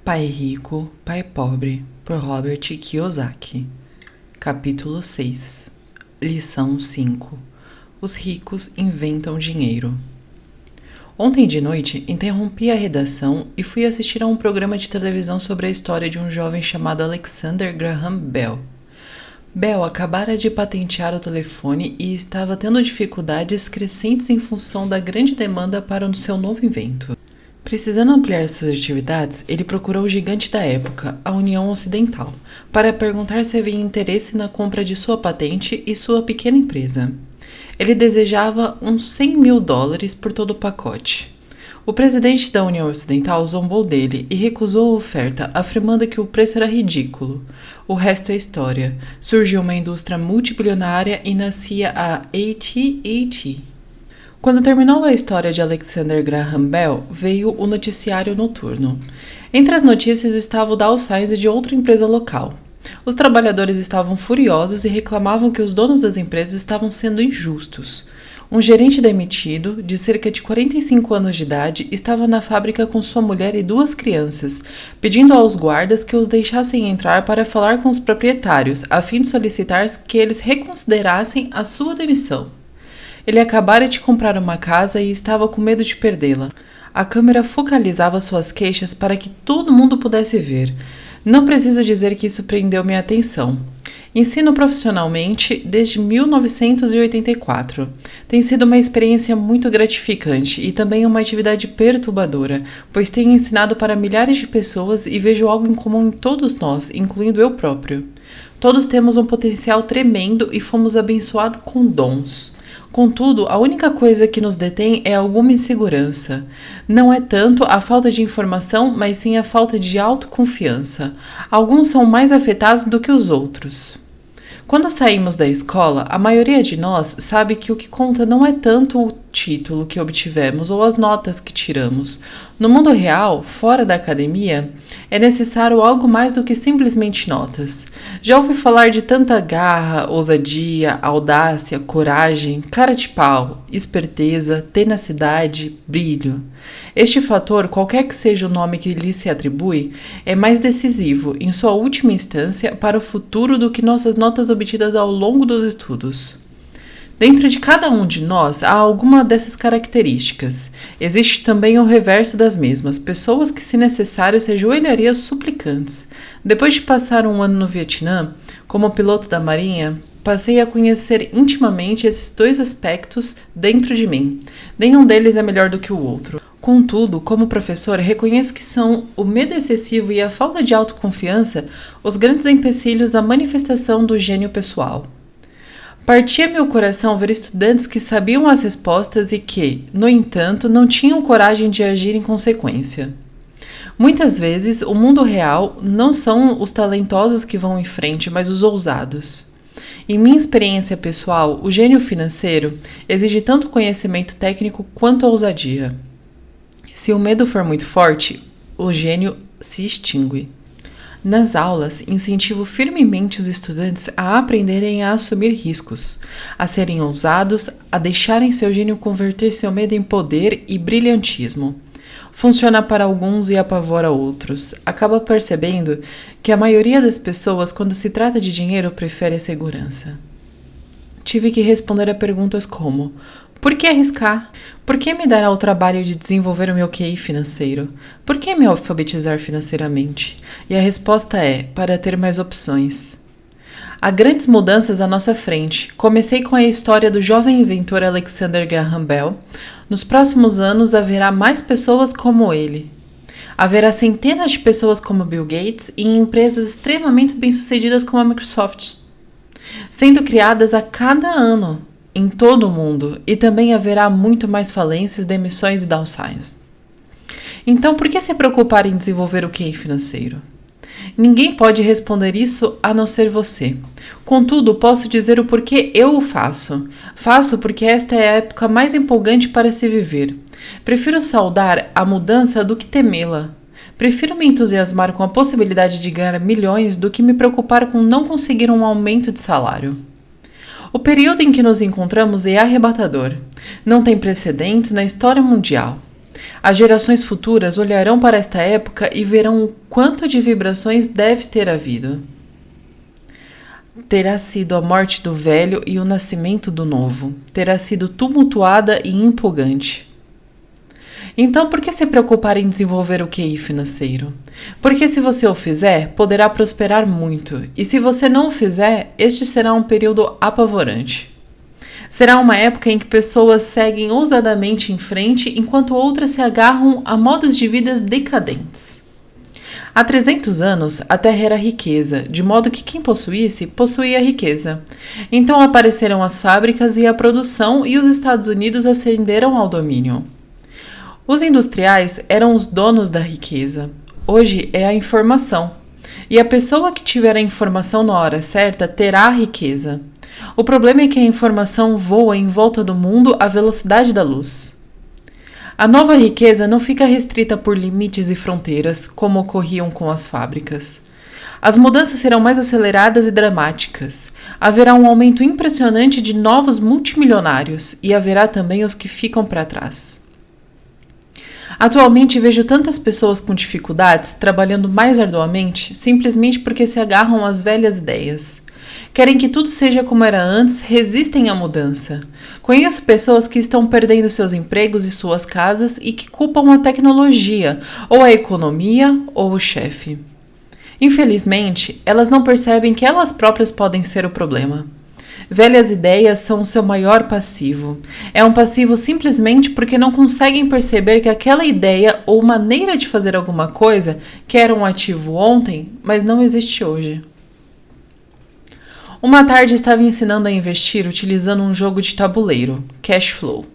Pai Rico, Pai Pobre, por Robert Kiyosaki. Capítulo 6. Lição 5. Os ricos inventam dinheiro. Ontem de noite, interrompi a redação e fui assistir a um programa de televisão sobre a história de um jovem chamado Alexander Graham Bell. Bell acabara de patentear o telefone e estava tendo dificuldades crescentes em função da grande demanda para o seu novo invento. Precisando ampliar suas atividades, ele procurou o gigante da época, a União Ocidental, para perguntar se havia interesse na compra de sua patente e sua pequena empresa. Ele desejava uns $100.000 por todo o pacote. O presidente da União Ocidental zombou dele e recusou a oferta, afirmando que o preço era ridículo. O resto é história. Surgiu uma indústria multibilionária e nascia a AT&T. Quando terminou a história de Alexander Graham Bell, veio o noticiário noturno. Entre as notícias estava o downsize de outra empresa local. Os trabalhadores estavam furiosos e reclamavam que os donos das empresas estavam sendo injustos. Um gerente demitido, de cerca de 45 anos de idade, estava na fábrica com sua mulher e 2 crianças, pedindo aos guardas que os deixassem entrar para falar com os proprietários, a fim de solicitar que eles reconsiderassem a sua demissão. Ele acabara de comprar uma casa e estava com medo de perdê-la. A câmera focalizava suas queixas para que todo mundo pudesse ver. Não preciso dizer que isso prendeu minha atenção. Ensino profissionalmente desde 1984. Tem sido uma experiência muito gratificante e também uma atividade perturbadora, pois tenho ensinado para milhares de pessoas e vejo algo em comum em todos nós, incluindo eu próprio. Todos temos um potencial tremendo e fomos abençoados com dons. Contudo, a única coisa que nos detém é alguma insegurança. Não é tanto a falta de informação, mas sim a falta de autoconfiança. Alguns são mais afetados do que os outros. Quando saímos da escola, a maioria de nós sabe que o que conta não é tanto o título que obtivemos ou as notas que tiramos. No mundo real, fora da academia, é necessário algo mais do que simplesmente notas. Já ouvi falar de tanta garra, ousadia, audácia, coragem, cara de pau, esperteza, tenacidade, brilho. Este fator, qualquer que seja o nome que lhe se atribui, é mais decisivo, em sua última instância, para o futuro do que nossas notas obtidas ao longo dos estudos. Dentro de cada um de nós há alguma dessas características. Existe também o reverso das mesmas, pessoas que, se necessário, se ajoelhariam suplicantes. Depois de passar um ano no Vietnã, como piloto da Marinha, passei a conhecer intimamente esses 2 aspectos dentro de mim. Nenhum deles é melhor do que o outro. Contudo, como professor, reconheço que são o medo excessivo e a falta de autoconfiança os grandes empecilhos à manifestação do gênio pessoal. Partia meu coração ver estudantes que sabiam as respostas e que, no entanto, não tinham coragem de agir em consequência. Muitas vezes, o mundo real não são os talentosos que vão em frente, mas os ousados. Em minha experiência pessoal, o gênio financeiro exige tanto conhecimento técnico quanto ousadia. Se o medo for muito forte, o gênio se extingue. Nas aulas, incentivo firmemente os estudantes a aprenderem a assumir riscos, a serem ousados, a deixarem seu gênio converter seu medo em poder e brilhantismo. Funciona para alguns e apavora outros. Acaba percebendo que a maioria das pessoas, quando se trata de dinheiro, prefere a segurança. Tive que responder a perguntas como: por que arriscar? Por que me dar ao trabalho de desenvolver o meu QI financeiro? Por que me alfabetizar financeiramente? E a resposta é: para ter mais opções. Há grandes mudanças à nossa frente. Comecei com a história do jovem inventor Alexander Graham Bell. Nos próximos anos haverá mais pessoas como ele. Haverá centenas de pessoas como Bill Gates e empresas extremamente bem-sucedidas como a Microsoft, sendo criadas a cada ano em todo o mundo, e também haverá muito mais falências, demissões e downsize. Então, por que se preocupar em desenvolver o QI financeiro? Ninguém pode responder isso a não ser você. Contudo, posso dizer o porquê eu o faço. Faço porque esta é a época mais empolgante para se viver. Prefiro saudar a mudança do que temê-la. Prefiro me entusiasmar com a possibilidade de ganhar milhões do que me preocupar com não conseguir um aumento de salário. O período em que nos encontramos é arrebatador. Não tem precedentes na história mundial. As gerações futuras olharão para esta época e verão o quanto de vibrações deve ter havido. Terá sido a morte do velho e o nascimento do novo. Terá sido tumultuada e empolgante. Então, por que se preocupar em desenvolver o QI financeiro? Porque se você o fizer, poderá prosperar muito. E se você não o fizer, este será um período apavorante. Será uma época em que pessoas seguem ousadamente em frente, enquanto outras se agarram a modos de vida decadentes. Há 300 anos, a terra era riqueza, de modo que quem possuísse, possuía a riqueza. Então apareceram as fábricas e a produção e os Estados Unidos ascenderam ao domínio. Os industriais eram os donos da riqueza. Hoje é a informação. E a pessoa que tiver a informação na hora certa terá a riqueza. O problema é que a informação voa em volta do mundo à velocidade da luz. A nova riqueza não fica restrita por limites e fronteiras, como ocorriam com as fábricas. As mudanças serão mais aceleradas e dramáticas. Haverá um aumento impressionante de novos multimilionários e haverá também os que ficam para trás. Atualmente vejo tantas pessoas com dificuldades trabalhando mais arduamente simplesmente porque se agarram às velhas ideias. Querem que tudo seja como era antes, resistem à mudança. Conheço pessoas que estão perdendo seus empregos e suas casas e que culpam a tecnologia, ou a economia, ou o chefe. Infelizmente, elas não percebem que elas próprias podem ser o problema. Velhas ideias são o seu maior passivo. É um passivo simplesmente porque não conseguem perceber que aquela ideia ou maneira de fazer alguma coisa que era um ativo ontem, mas não existe hoje. Uma tarde estava ensinando a investir utilizando um jogo de tabuleiro, Cash Flow,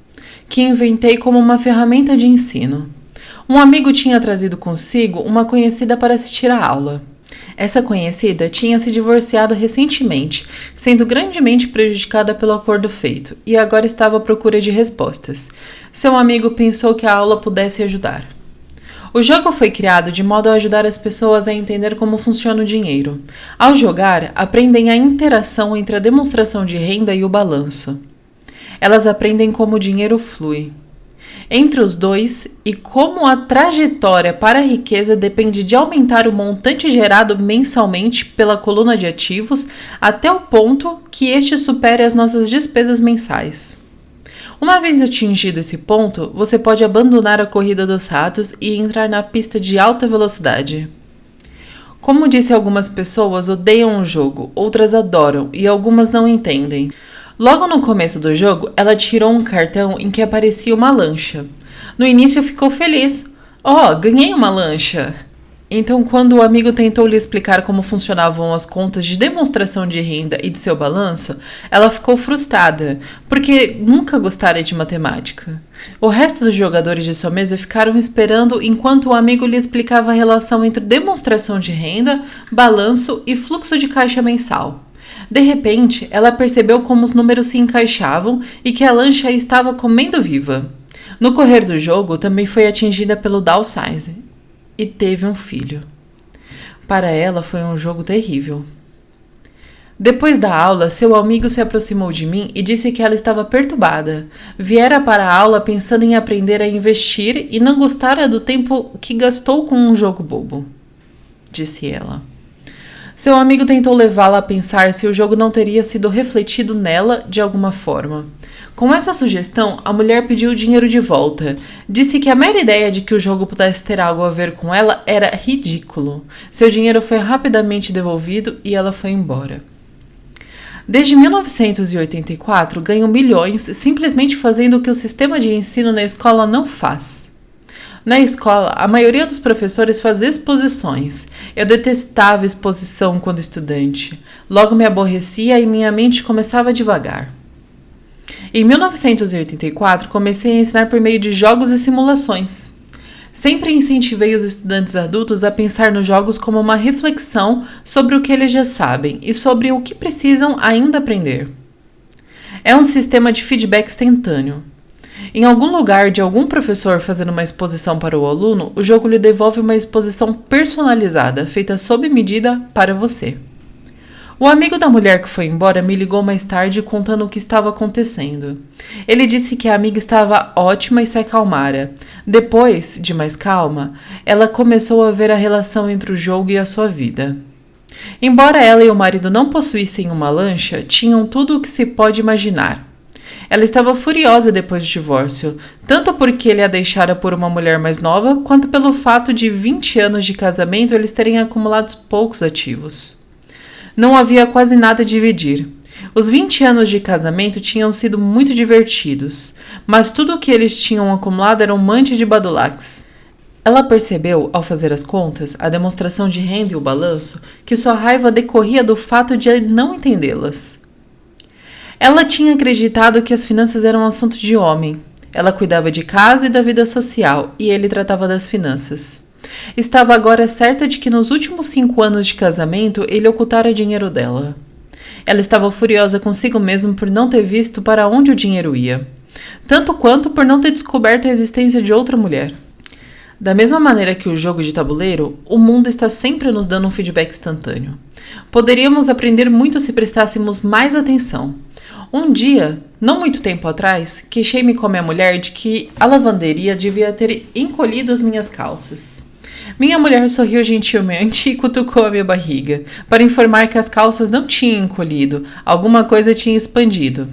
que inventei como uma ferramenta de ensino. Um amigo tinha trazido consigo uma conhecida para assistir à aula. Essa conhecida tinha se divorciado recentemente, sendo grandemente prejudicada pelo acordo feito, e agora estava à procura de respostas. Seu amigo pensou que a aula pudesse ajudar. O jogo foi criado de modo a ajudar as pessoas a entender como funciona o dinheiro. Ao jogar, aprendem a interação entre a demonstração de renda e o balanço. Elas aprendem como o dinheiro flui entre os dois e como a trajetória para a riqueza depende de aumentar o montante gerado mensalmente pela coluna de ativos até o ponto que este supere as nossas despesas mensais. Uma vez atingido esse ponto, você pode abandonar a corrida dos ratos e entrar na pista de alta velocidade. Como disse, algumas pessoas odeiam o jogo, outras adoram e algumas não entendem. Logo no começo do jogo, ela tirou um cartão em que aparecia uma lancha. No início ficou feliz. Oh, ganhei uma lancha! Então, quando o amigo tentou lhe explicar como funcionavam as contas de demonstração de renda e de seu balanço, ela ficou frustrada, porque nunca gostara de matemática. O resto dos jogadores de sua mesa ficaram esperando enquanto o amigo lhe explicava a relação entre demonstração de renda, balanço e fluxo de caixa mensal. De repente, ela percebeu como os números se encaixavam e que a lancha estava comendo viva. No correr do jogo, também foi atingida pelo downsize e teve um filho. Para ela, foi um jogo terrível. Depois da aula, seu amigo se aproximou de mim e disse que ela estava perturbada. Viera para a aula pensando em aprender a investir e não gostara do tempo que gastou com um jogo bobo, disse ela. Seu amigo tentou levá-la a pensar se o jogo não teria sido refletido nela de alguma forma. Com essa sugestão, a mulher pediu o dinheiro de volta. Disse que a mera ideia de que o jogo pudesse ter algo a ver com ela era ridículo. Seu dinheiro foi rapidamente devolvido e ela foi embora. Desde 1984, ganho milhões simplesmente fazendo o que o sistema de ensino na escola não faz. Na escola, a maioria dos professores faz exposições. Eu detestava exposição quando estudante. Logo me aborrecia e minha mente começava devagar. Em 1984, comecei a ensinar por meio de jogos e simulações. Sempre incentivei os estudantes adultos a pensar nos jogos como uma reflexão sobre o que eles já sabem e sobre o que precisam ainda aprender. É um sistema de feedback instantâneo. Em algum lugar de algum professor fazendo uma exposição para o aluno, o jogo lhe devolve uma exposição personalizada, feita sob medida para você. O amigo da mulher que foi embora me ligou mais tarde contando o que estava acontecendo. Ele disse que a amiga estava ótima e se acalmara. Depois, de mais calma, ela começou a ver a relação entre o jogo e a sua vida. Embora ela e o marido não possuíssem uma lancha, tinham tudo o que se pode imaginar. Ela estava furiosa depois do divórcio, tanto porque ele a deixara por uma mulher mais nova, quanto pelo fato de 20 anos de casamento eles terem acumulado poucos ativos. Não havia quase nada a dividir. Os 20 anos de casamento tinham sido muito divertidos, mas tudo o que eles tinham acumulado era um monte de badulaques. Ela percebeu, ao fazer as contas, a demonstração de renda e o balanço, que sua raiva decorria do fato de não entendê-las. Ela tinha acreditado que as finanças eram um assunto de homem. Ela cuidava de casa e da vida social, e ele tratava das finanças. Estava agora certa de que nos últimos 5 anos de casamento ele ocultara dinheiro dela. Ela estava furiosa consigo mesma por não ter visto para onde o dinheiro ia, tanto quanto por não ter descoberto a existência de outra mulher. Da mesma maneira que o jogo de tabuleiro, o mundo está sempre nos dando um feedback instantâneo. Poderíamos aprender muito se prestássemos mais atenção. Um dia, não muito tempo atrás, queixei-me com a minha mulher de que a lavanderia devia ter encolhido as minhas calças. Minha mulher sorriu gentilmente e cutucou a minha barriga, para informar que as calças não tinham encolhido, alguma coisa tinha expandido.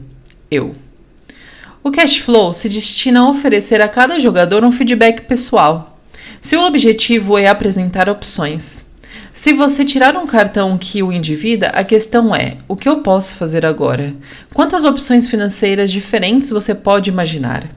O cash flow se destina a oferecer a cada jogador um feedback pessoal. Seu objetivo é apresentar opções. Se você tirar um cartão que o endivida, a questão é: o que eu posso fazer agora? Quantas opções financeiras diferentes você pode imaginar?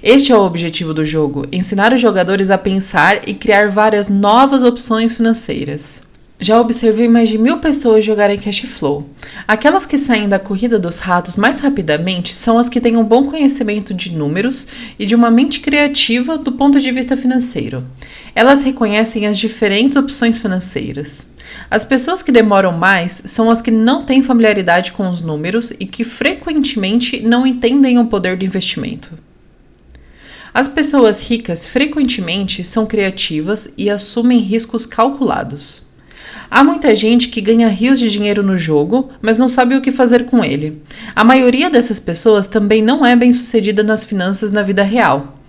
Este é o objetivo do jogo: ensinar os jogadores a pensar e criar várias novas opções financeiras. Já observei mais de 1000 pessoas jogarem Cash Flow. Aquelas que saem da corrida dos ratos mais rapidamente são as que têm um bom conhecimento de números e de uma mente criativa do ponto de vista financeiro. Elas reconhecem as diferentes opções financeiras. As pessoas que demoram mais são as que não têm familiaridade com os números e que frequentemente não entendem o poder do investimento. As pessoas ricas frequentemente são criativas e assumem riscos calculados. Há muita gente que ganha rios de dinheiro no jogo, mas não sabe o que fazer com ele. A maioria dessas pessoas também não é bem-sucedida nas finanças na vida real.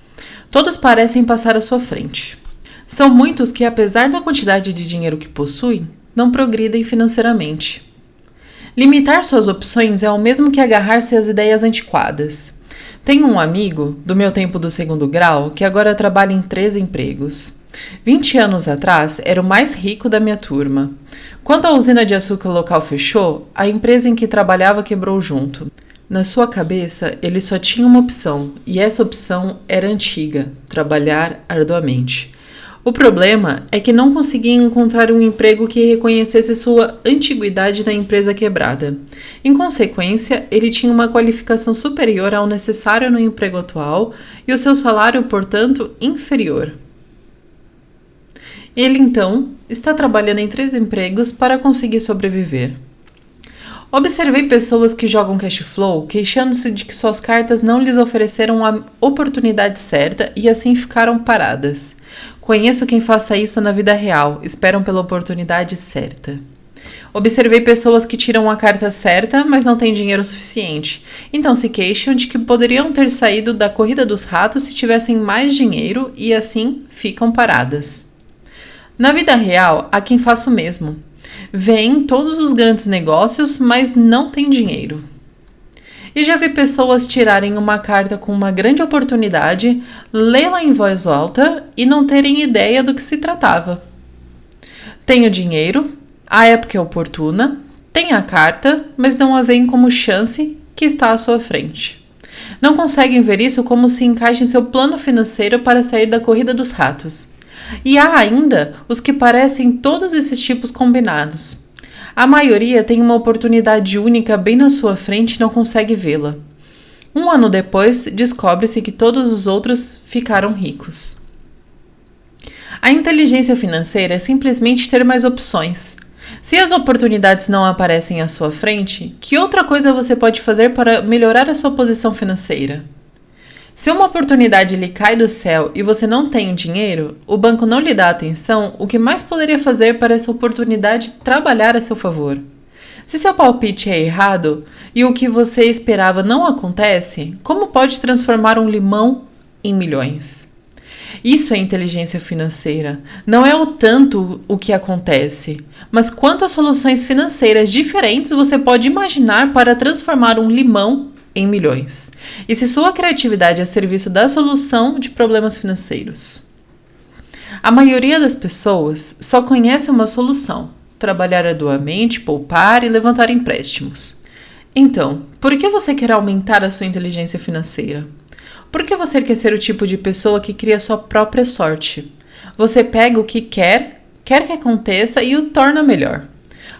Todos parecem passar à sua frente. São muitos que, apesar da quantidade de dinheiro que possuem, não progridem financeiramente. Limitar suas opções é o mesmo que agarrar-se às ideias antiquadas. Tenho um amigo, do meu tempo do 2º grau, que agora trabalha em 3 empregos. 20 anos atrás, era o mais rico da minha turma. Quando a usina de açúcar local fechou, a empresa em que trabalhava quebrou junto. Na sua cabeça, ele só tinha uma opção, e essa opção era antiga: trabalhar arduamente. O problema é que não conseguia encontrar um emprego que reconhecesse sua antiguidade na empresa quebrada. Em consequência, ele tinha uma qualificação superior ao necessário no emprego atual e o seu salário, portanto, inferior. Ele, então, está trabalhando em 3 empregos para conseguir sobreviver. Observei pessoas que jogam cash flow queixando-se de que suas cartas não lhes ofereceram a oportunidade certa e assim ficaram paradas. Conheço quem faça isso na vida real, esperam pela oportunidade certa. Observei pessoas que tiram a carta certa, mas não têm dinheiro suficiente. Então se queixam de que poderiam ter saído da corrida dos ratos se tivessem mais dinheiro e assim ficam paradas. Na vida real, há quem faça o mesmo. Vêem todos os grandes negócios, mas não tem dinheiro. E já vi pessoas tirarem uma carta com uma grande oportunidade, lê-la em voz alta e não terem ideia do que se tratava. Tenho dinheiro, a época é oportuna, tem a carta, mas não a veem como chance que está à sua frente. Não conseguem ver isso como se encaixe em seu plano financeiro para sair da corrida dos ratos. E há ainda os que parecem todos esses tipos combinados. A maioria tem uma oportunidade única bem na sua frente e não consegue vê-la. 1 ano depois, descobre-se que todos os outros ficaram ricos. A inteligência financeira é simplesmente ter mais opções. Se as oportunidades não aparecem à sua frente, que outra coisa você pode fazer para melhorar a sua posição financeira? Se uma oportunidade lhe cai do céu e você não tem dinheiro, o banco não lhe dá atenção, o que mais poderia fazer para essa oportunidade trabalhar a seu favor? Se seu palpite é errado e o que você esperava não acontece, como pode transformar um limão em milhões? Isso é inteligência financeira. Não é o tanto o que acontece, mas quantas soluções financeiras diferentes você pode imaginar para transformar um limão em milhões. E se sua criatividade é a serviço da solução de problemas financeiros. A maioria das pessoas só conhece uma solução: trabalhar arduamente, poupar e levantar empréstimos. Então, por que você quer aumentar a sua inteligência financeira? Por que você quer ser o tipo de pessoa que cria sua própria sorte? Você pega o que quer que aconteça e o torna melhor.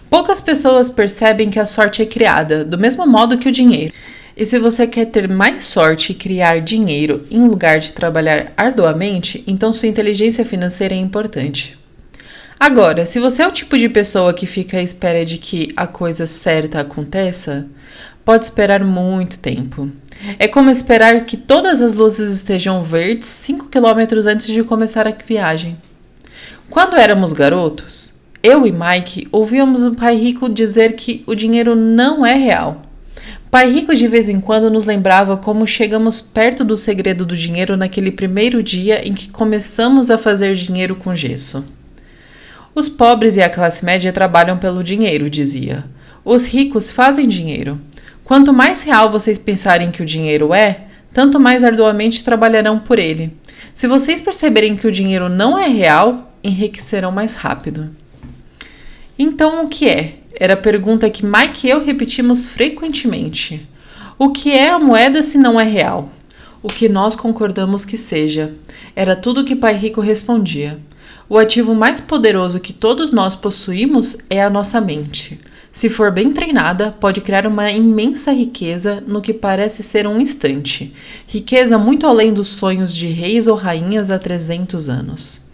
Poucas pessoas percebem que a sorte é criada, do mesmo modo que o dinheiro. E se você quer ter mais sorte e criar dinheiro em lugar de trabalhar arduamente, então sua inteligência financeira é importante. Agora, se você é o tipo de pessoa que fica à espera de que a coisa certa aconteça, pode esperar muito tempo. É como esperar que todas as luzes estejam verdes 5 km antes de começar a viagem. Quando éramos garotos, eu e Mike ouvíamos o pai rico dizer que o dinheiro não é real. Pai rico de vez em quando nos lembrava como chegamos perto do segredo do dinheiro naquele primeiro dia em que começamos a fazer dinheiro com gesso. Os pobres e a classe média trabalham pelo dinheiro, dizia. Os ricos fazem dinheiro. Quanto mais real vocês pensarem que o dinheiro é, tanto mais arduamente trabalharão por ele. Se vocês perceberem que o dinheiro não é real, enriquecerão mais rápido. Então, o que é? Era a pergunta que Mike e eu repetimos frequentemente. O que é a moeda se não é real? O que nós concordamos que seja. Era tudo que Pai Rico respondia. O ativo mais poderoso que todos nós possuímos é a nossa mente. Se for bem treinada, pode criar uma imensa riqueza no que parece ser um instante. Riqueza muito além dos sonhos de reis ou rainhas há 300 anos.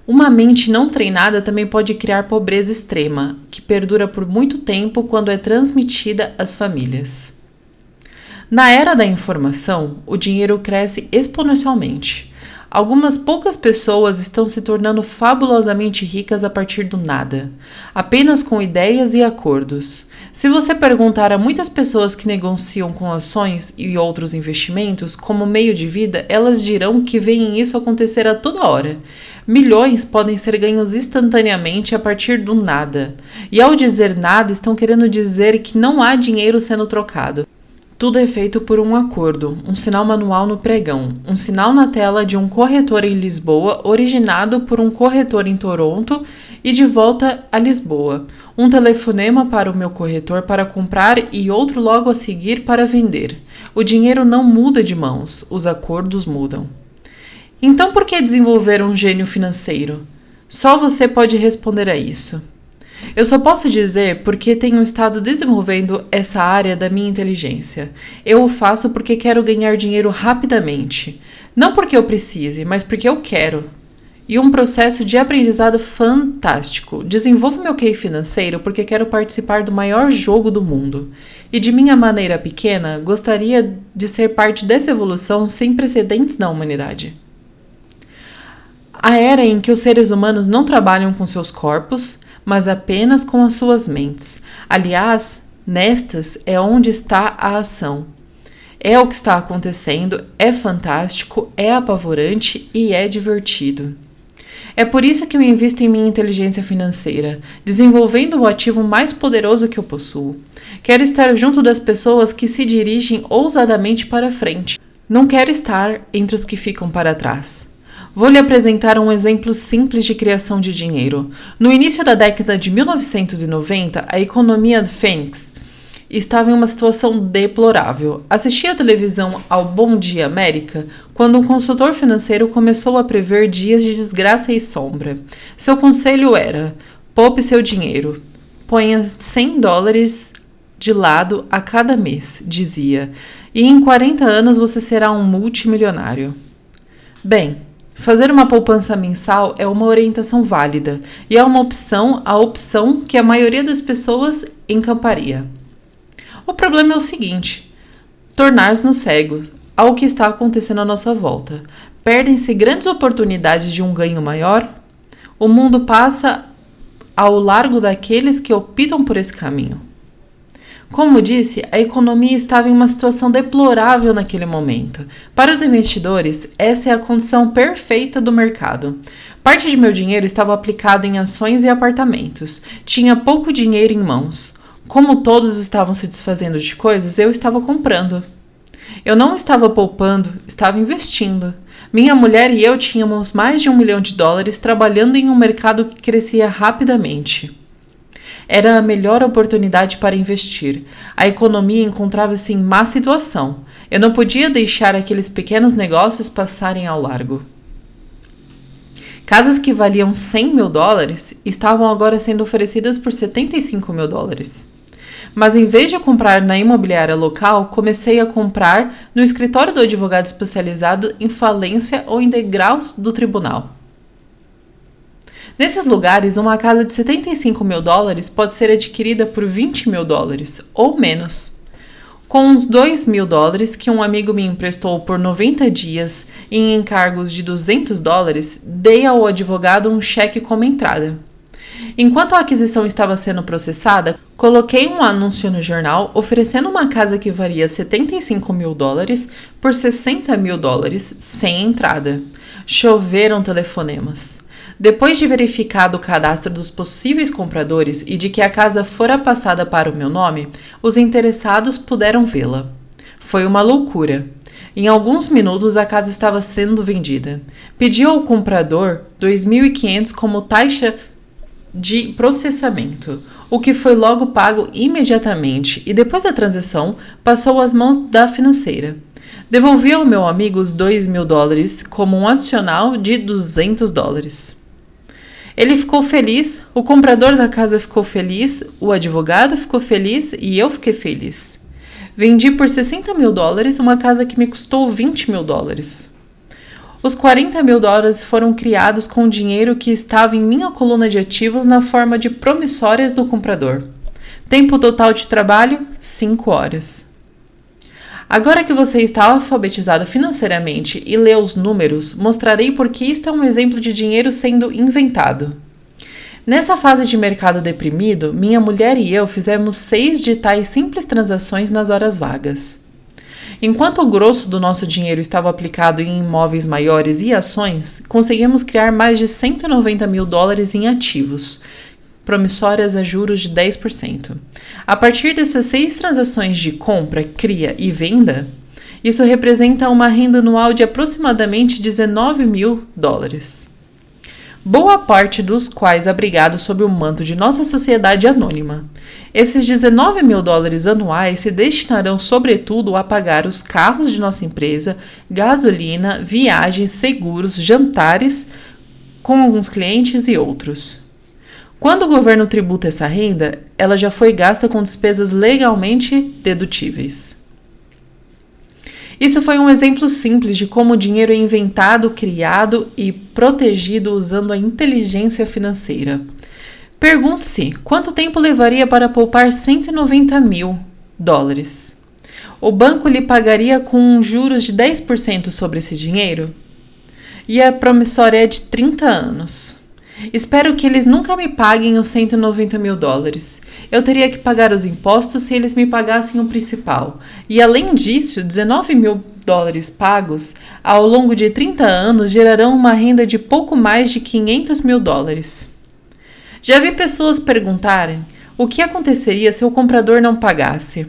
Uma mente não treinada também pode criar pobreza extrema, que perdura por muito tempo quando é transmitida às famílias. Na era da informação, o dinheiro cresce exponencialmente. Algumas poucas pessoas estão se tornando fabulosamente ricas a partir do nada, apenas com ideias e acordos. Se você perguntar a muitas pessoas que negociam com ações e outros investimentos como meio de vida, elas dirão que veem isso acontecer a toda hora. Milhões podem ser ganhos instantaneamente a partir do nada. E ao dizer nada, estão querendo dizer que não há dinheiro sendo trocado. Tudo é feito por um acordo, um sinal manual no pregão, um sinal na tela de um corretor em Lisboa, originado por um corretor em Toronto e de volta a Lisboa, um telefonema para o meu corretor para comprar e outro logo a seguir para vender. O dinheiro não muda de mãos, os acordos mudam. Então por que desenvolver um gênio financeiro? Só você pode responder a isso. Eu só posso dizer porque tenho estado desenvolvendo essa área da minha inteligência. Eu o faço porque quero ganhar dinheiro rapidamente. Não porque eu precise, mas porque eu quero. E um processo de aprendizado fantástico. Desenvolvo meu QI financeiro porque quero participar do maior jogo do mundo. E de minha maneira pequena, gostaria de ser parte dessa evolução sem precedentes na humanidade. A era em que os seres humanos não trabalham com seus corpos, mas apenas com as suas mentes. Aliás, nestas é onde está a ação. É o que está acontecendo, é fantástico, é apavorante e é divertido. É por isso que eu invisto em minha inteligência financeira, desenvolvendo o ativo mais poderoso que eu possuo. Quero estar junto das pessoas que se dirigem ousadamente para frente. Não quero estar entre os que ficam para trás. Vou lhe apresentar um exemplo simples de criação de dinheiro. No início da década de 1990, a economia Fênix estava em uma situação deplorável. Assisti à televisão ao Bom Dia América quando um consultor financeiro começou a prever dias de desgraça e sombra. Seu conselho era: poupe seu dinheiro, ponha $100 de lado a cada mês, dizia, e em 40 anos você será um multimilionário. Bem, fazer uma poupança mensal é uma orientação válida e é uma opção, a opção que a maioria das pessoas encamparia. O problema é o seguinte: tornar-nos cegos ao que está acontecendo à nossa volta. Perdem-se grandes oportunidades de um ganho maior. O mundo passa ao largo daqueles que optam por esse caminho. Como disse, a economia estava em uma situação deplorável naquele momento. Para os investidores, essa é a condição perfeita do mercado. Parte de meu dinheiro estava aplicado em ações e apartamentos. Tinha pouco dinheiro em mãos. Como todos estavam se desfazendo de coisas, eu estava comprando. Eu não estava poupando, estava investindo. Minha mulher e eu tínhamos mais de $1 milhão trabalhando em um mercado que crescia rapidamente. Era a melhor oportunidade para investir. A economia encontrava-se em má situação. Eu não podia deixar aqueles pequenos negócios passarem ao largo. Casas que valiam $100 mil estavam agora sendo oferecidas por $75 mil. Mas em vez de comprar na imobiliária local, comecei a comprar no escritório do advogado especializado em falência ou em degraus do tribunal. Nesses lugares, uma casa de $75 mil pode ser adquirida por $20 mil ou menos. Com uns $2 mil que um amigo me emprestou por 90 dias em encargos de $200, dei ao advogado um cheque como entrada. Enquanto a aquisição estava sendo processada, coloquei um anúncio no jornal oferecendo uma casa que valia $75 mil por $60 mil sem entrada. Choveram telefonemas. Depois de verificado o cadastro dos possíveis compradores e de que a casa fora passada para o meu nome, os interessados puderam vê-la. Foi uma loucura. Em alguns minutos a casa estava sendo vendida. Pedi ao comprador $2.500 como taxa de processamento, o que foi logo pago imediatamente e depois da transação passou às mãos da financeira. Devolvi ao meu amigo os $2 mil como um adicional de $200. Ele ficou feliz, o comprador da casa ficou feliz, o advogado ficou feliz e eu fiquei feliz. Vendi por $60 mil uma casa que me custou $20 mil. Os $40 mil foram criados com o dinheiro que estava em minha coluna de ativos na forma de promissórias do comprador. Tempo total de trabalho, 5 horas. Agora que você está alfabetizado financeiramente e lê os números, mostrarei por que isto é um exemplo de dinheiro sendo inventado. Nessa fase de mercado deprimido, minha mulher e eu fizemos 6 de tais simples transações nas horas vagas. Enquanto o grosso do nosso dinheiro estava aplicado em imóveis maiores e ações, conseguimos criar mais de $190 mil em ativos, promissórias a juros de 10%. A partir dessas 6 transações de compra, cria e venda, isso representa uma renda anual de aproximadamente $19 mil. Boa parte dos quais abrigados sob o manto de nossa sociedade anônima. Esses $19 mil anuais se destinarão sobretudo a pagar os carros de nossa empresa, gasolina, viagens, seguros, jantares com alguns clientes e outros. Quando o governo tributa essa renda, ela já foi gasta com despesas legalmente dedutíveis. Isso foi um exemplo simples de como o dinheiro é inventado, criado e protegido usando a inteligência financeira. Pergunte-se, quanto tempo levaria para poupar $190 mil? O banco lhe pagaria com juros de 10% sobre esse dinheiro? E a promissória é de 30 anos. Espero que eles nunca me paguem os $190 mil. Eu teria que pagar os impostos se eles me pagassem o principal. E além disso, $19 mil pagos ao longo de 30 anos gerarão uma renda de pouco mais de $500 mil. Já vi pessoas perguntarem o que aconteceria se o comprador não pagasse.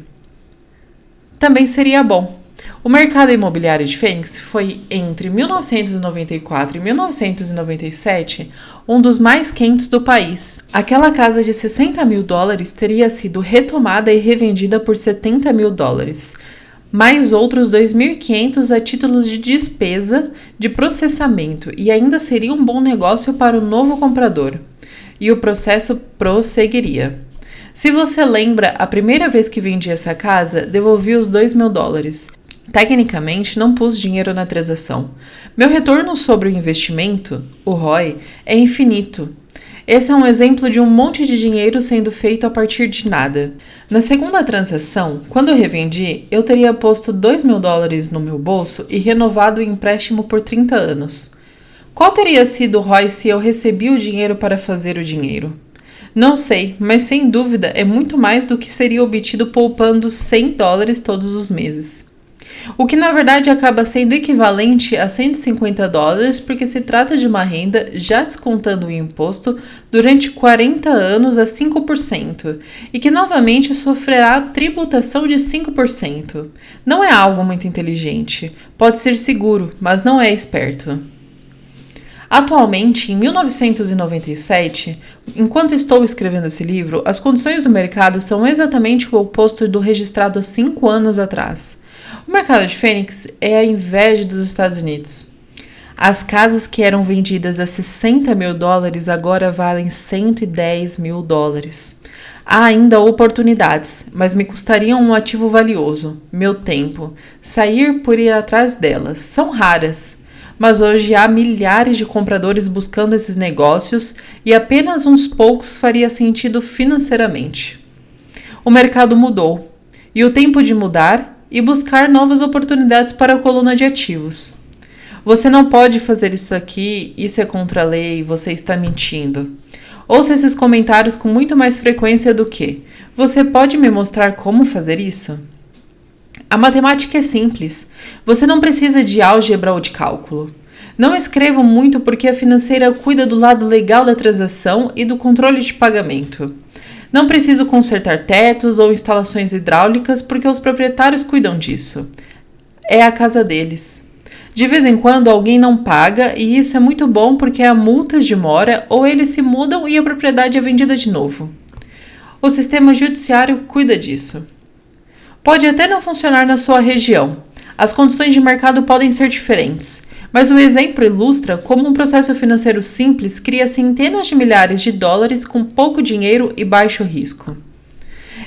Também seria bom. O mercado imobiliário de Phoenix foi, entre 1994 e 1997, um dos mais quentes do país. Aquela casa de $60 mil teria sido retomada e revendida por $70 mil, mais outros 2.500 a títulos de despesa de processamento, e ainda seria um bom negócio para o novo comprador. E o processo prosseguiria. Se você lembra, a primeira vez que vendi essa casa, devolvi os $2 mil. Tecnicamente, não pus dinheiro na transação. Meu retorno sobre o investimento, o ROI, é infinito. Esse é um exemplo de um monte de dinheiro sendo feito a partir de nada. Na segunda transação, quando eu revendi, eu teria posto $2 mil no meu bolso e renovado o empréstimo por 30 anos. Qual teria sido o ROI se eu recebi o dinheiro para fazer o dinheiro? Não sei, mas sem dúvida é muito mais do que seria obtido poupando $100 todos os meses. O que na verdade acaba sendo equivalente a $150, porque se trata de uma renda, já descontando o imposto, durante 40 anos a 5%, e que novamente sofrerá tributação de 5%. Não é algo muito inteligente. Pode ser seguro, mas não é esperto. Atualmente, em 1997, enquanto estou escrevendo esse livro, as condições do mercado são exatamente o oposto do registrado há 5 anos atrás. O mercado de Fênix é a inveja dos Estados Unidos. As casas que eram vendidas a $60 mil agora valem $110 mil. Há ainda oportunidades, mas me custariam um ativo valioso, meu tempo. Sair por ir atrás delas são raras. Mas hoje há milhares de compradores buscando esses negócios e apenas uns poucos faria sentido financeiramente. O mercado mudou, e o tempo de mudar e buscar novas oportunidades para a coluna de ativos. Você não pode fazer isso aqui, isso é contra a lei, você está mentindo. Ouça esses comentários com muito mais frequência do que: você pode me mostrar como fazer isso? A matemática é simples. Você não precisa de álgebra ou de cálculo. Não escrevo muito porque a financeira cuida do lado legal da transação e do controle de pagamento. Não preciso consertar tetos ou instalações hidráulicas porque os proprietários cuidam disso. É a casa deles. De vez em quando alguém não paga e isso é muito bom porque há multas de mora ou eles se mudam e a propriedade é vendida de novo. O sistema judiciário cuida disso. Pode até não funcionar na sua região. As condições de mercado podem ser diferentes, mas o exemplo ilustra como um processo financeiro simples cria centenas de milhares de dólares com pouco dinheiro e baixo risco.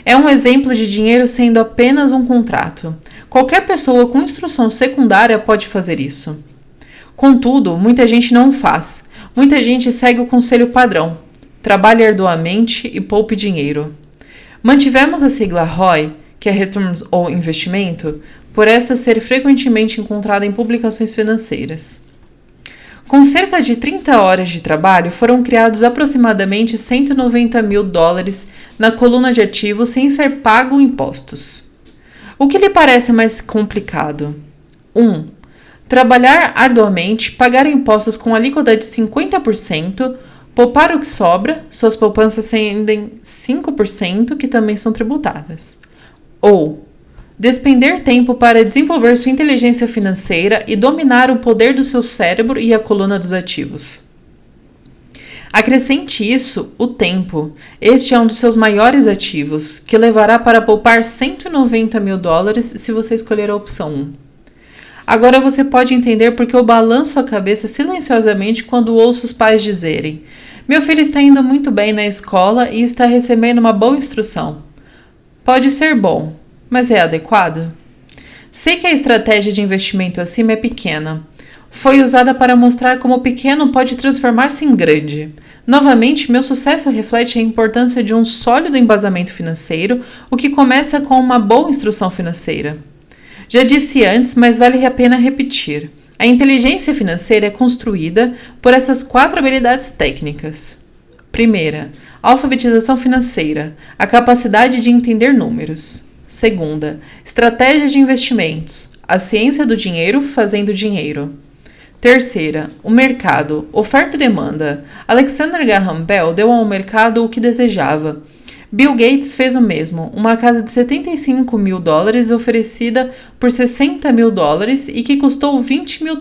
É um exemplo de dinheiro sendo apenas um contrato. Qualquer pessoa com instrução secundária pode fazer isso. Contudo, muita gente não o faz. Muita gente segue o conselho padrão. Trabalhe arduamente e poupe dinheiro. Mantivemos a sigla ROI, que é Returns ou Investimento, por esta ser frequentemente encontrada em publicações financeiras. Com cerca de 30 horas de trabalho, foram criados aproximadamente $190 mil na coluna de ativos sem ser pago impostos. O que lhe parece mais complicado? 1. Trabalhar arduamente, pagar impostos com alíquota de 50%, poupar o que sobra, suas poupanças rendem 5%, que também são tributadas. Ou despender tempo para desenvolver sua inteligência financeira e dominar o poder do seu cérebro e a coluna dos ativos. Acrescente isso o tempo. Este é um dos seus maiores ativos, que levará para poupar $190 mil se você escolher a opção 1. Agora você pode entender porque eu balanço a cabeça silenciosamente quando ouço os pais dizerem: meu filho está indo muito bem na escola e está recebendo uma boa instrução. Pode ser bom, mas é adequado? Sei que a estratégia de investimento acima é pequena. Foi usada para mostrar como o pequeno pode transformar-se em grande. Novamente, meu sucesso reflete a importância de um sólido embasamento financeiro, o que começa com uma boa instrução financeira. Já disse antes, mas vale a pena repetir. A inteligência financeira é construída por essas 4 habilidades técnicas. Primeira, alfabetização financeira, a capacidade de entender números. Segunda, estratégia de investimentos, a ciência do dinheiro fazendo dinheiro. Terceira, o mercado, oferta e demanda. Alexander Graham Bell deu ao mercado o que desejava. Bill Gates fez o mesmo, uma casa de $75 mil oferecida por $60 mil e que custou $20 mil.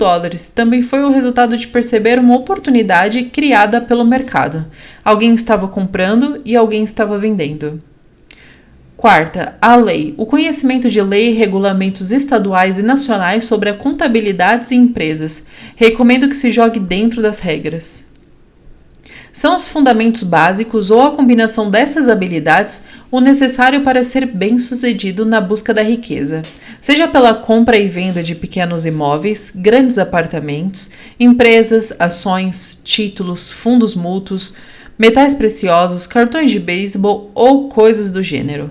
Também foi o resultado de perceber uma oportunidade criada pelo mercado. Alguém estava comprando e alguém estava vendendo. Quarta, a lei. O conhecimento de lei e regulamentos estaduais e nacionais sobre a contabilidade e empresas. Recomendo que se jogue dentro das regras. São os fundamentos básicos ou a combinação dessas habilidades o necessário para ser bem-sucedido na busca da riqueza, seja pela compra e venda de pequenos imóveis, grandes apartamentos, empresas, ações, títulos, fundos mútuos, metais preciosos, cartões de beisebol ou coisas do gênero.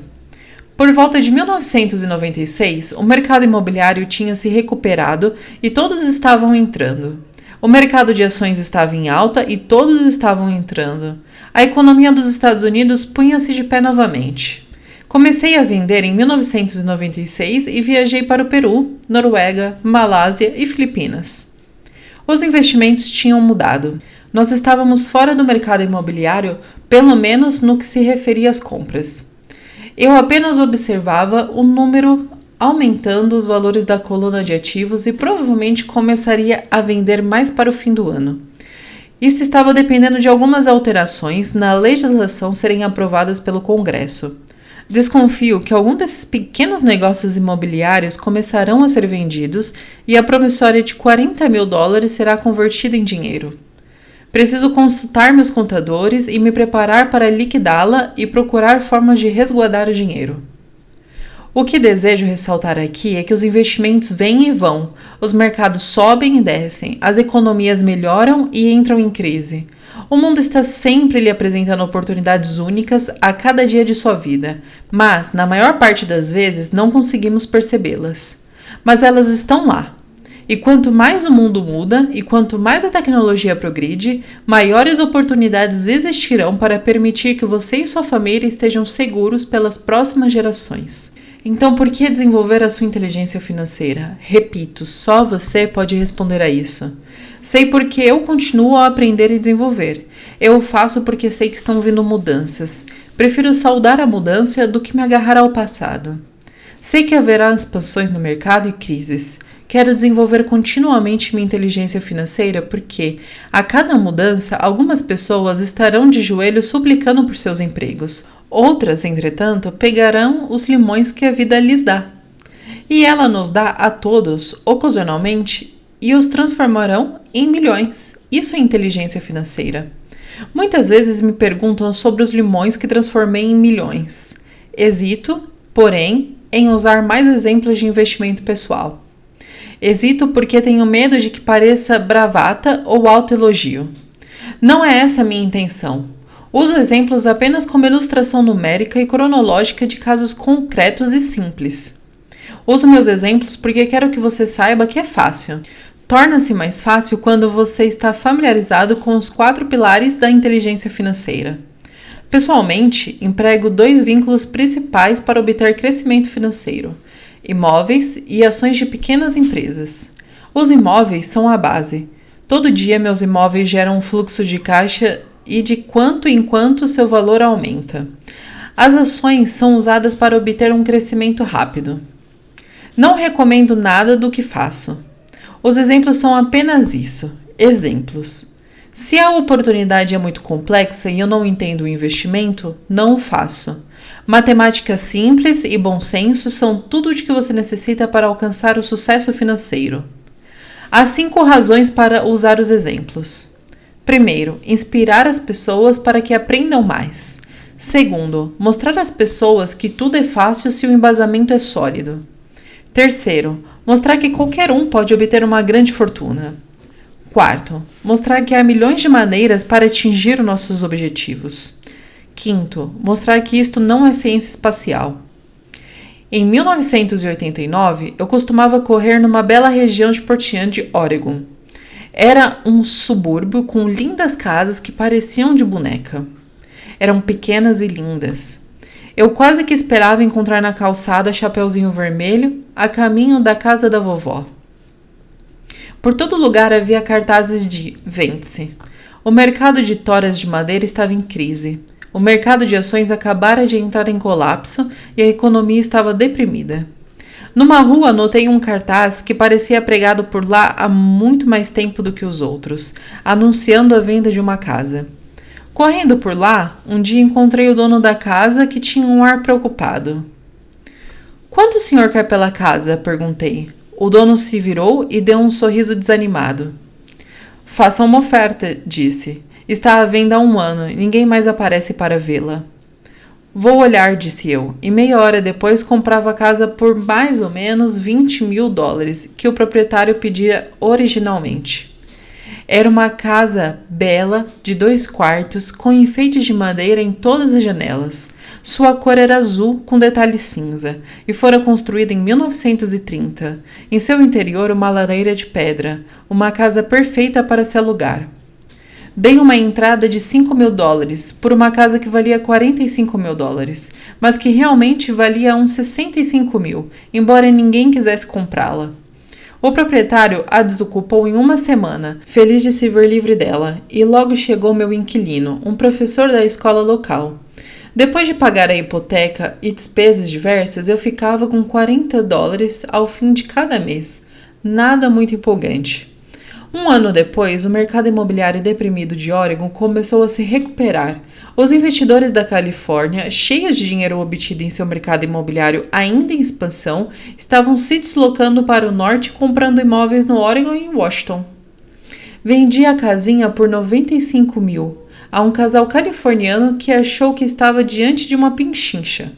Por volta de 1996, o mercado imobiliário tinha se recuperado e todos estavam entrando. O mercado de ações estava em alta e todos estavam entrando. A economia dos Estados Unidos punha-se de pé novamente. Comecei a vender em 1996 e viajei para o Peru, Noruega, Malásia e Filipinas. Os investimentos tinham mudado. Nós estávamos fora do mercado imobiliário, pelo menos no que se referia às compras. Eu apenas observava o número aumentando os valores da coluna de ativos e provavelmente começaria a vender mais para o fim do ano. Isso estava dependendo de algumas alterações na legislação serem aprovadas pelo Congresso. Desconfio que algum desses pequenos negócios imobiliários começarão a ser vendidos e a promissória de $40 mil será convertida em dinheiro. Preciso consultar meus contadores e me preparar para liquidá-la e procurar formas de resguardar o dinheiro. O que desejo ressaltar aqui é que os investimentos vêm e vão, os mercados sobem e descem, as economias melhoram e entram em crise. O mundo está sempre lhe apresentando oportunidades únicas a cada dia de sua vida, mas, na maior parte das vezes, não conseguimos percebê-las. Mas elas estão lá. E quanto mais o mundo muda e quanto mais a tecnologia progride, maiores oportunidades existirão para permitir que você e sua família estejam seguros pelas próximas gerações. Então, por que desenvolver a sua inteligência financeira? Repito, só você pode responder a isso. Sei porque eu continuo a aprender e desenvolver. Eu o faço porque sei que estão vindo mudanças. Prefiro saudar a mudança do que me agarrar ao passado. Sei que haverá expansões no mercado e crises. Quero desenvolver continuamente minha inteligência financeira porque, a cada mudança, algumas pessoas estarão de joelhos suplicando por seus empregos. Outras, entretanto, pegarão os limões que a vida lhes dá. E ela nos dá a todos, ocasionalmente, e os transformarão em milhões. Isso é inteligência financeira. Muitas vezes me perguntam sobre os limões que transformei em milhões. Hesito, porém, em usar mais exemplos de investimento pessoal. Hesito porque tenho medo de que pareça bravata ou autoelogio. Não é essa a minha intenção. Uso exemplos apenas como ilustração numérica e cronológica de casos concretos e simples. Uso meus exemplos porque quero que você saiba que é fácil. Torna-se mais fácil quando você está familiarizado com os 4 pilares da inteligência financeira. Pessoalmente, emprego 2 vínculos principais para obter crescimento financeiro: imóveis e ações de pequenas empresas. Os imóveis são a base. Todo dia meus imóveis geram um fluxo de caixa e de quanto em quanto seu valor aumenta. As ações são usadas para obter um crescimento rápido. Não recomendo nada do que faço. Os exemplos são apenas isso, exemplos. Se a oportunidade é muito complexa e eu não entendo o investimento, não o faço. Matemática simples e bom senso são tudo o que você necessita para alcançar o sucesso financeiro. Há 5 razões para usar os exemplos. Primeiro, inspirar as pessoas para que aprendam mais. Segundo, mostrar às pessoas que tudo é fácil se o embasamento é sólido. Terceiro, mostrar que qualquer um pode obter uma grande fortuna. Quarto, mostrar que há milhões de maneiras para atingir os nossos objetivos. Quinto, mostrar que isto não é ciência espacial. Em 1989, eu costumava correr numa bela região de Portland, Oregon. Era um subúrbio com lindas casas que pareciam de boneca. Eram pequenas e lindas. Eu quase que esperava encontrar na calçada Chapeuzinho Vermelho, a caminho da casa da vovó. Por todo lugar havia cartazes de "Vende-se". O mercado de toras de madeira estava em crise. O mercado de ações acabara de entrar em colapso e a economia estava deprimida. Numa rua notei um cartaz que parecia pregado por lá há muito mais tempo do que os outros, anunciando a venda de uma casa. Correndo por lá, um dia encontrei o dono da casa que tinha um ar preocupado. "Quanto o senhor quer pela casa?" perguntei. O dono se virou e deu um sorriso desanimado. "Faça uma oferta", disse. "Está à venda há 1 ano e ninguém mais aparece para vê-la." "Vou olhar", disse eu, e meia hora depois comprava a casa por mais ou menos $20 mil, que o proprietário pedira originalmente. Era uma casa bela, de 2 quartos, com enfeites de madeira em todas as janelas. Sua cor era azul com detalhe cinza e fora construída em 1930. Em seu interior, uma lareira de pedra, uma casa perfeita para se alugar. Dei uma entrada de $5.000 por uma casa que valia $45.000, mas que realmente valia uns 65 mil, embora ninguém quisesse comprá-la. O proprietário a desocupou em uma semana, feliz de se ver livre dela, e logo chegou meu inquilino, um professor da escola local. Depois de pagar a hipoteca e despesas diversas, eu ficava com $40 ao fim de cada mês. Nada muito empolgante. Um ano depois, o mercado imobiliário deprimido de Oregon começou a se recuperar. Os investidores da Califórnia, cheios de dinheiro obtido em seu mercado imobiliário ainda em expansão, estavam se deslocando para o norte comprando imóveis no Oregon e em Washington. Vendi a casinha por 95 mil a um casal californiano que achou que estava diante de uma pinchincha.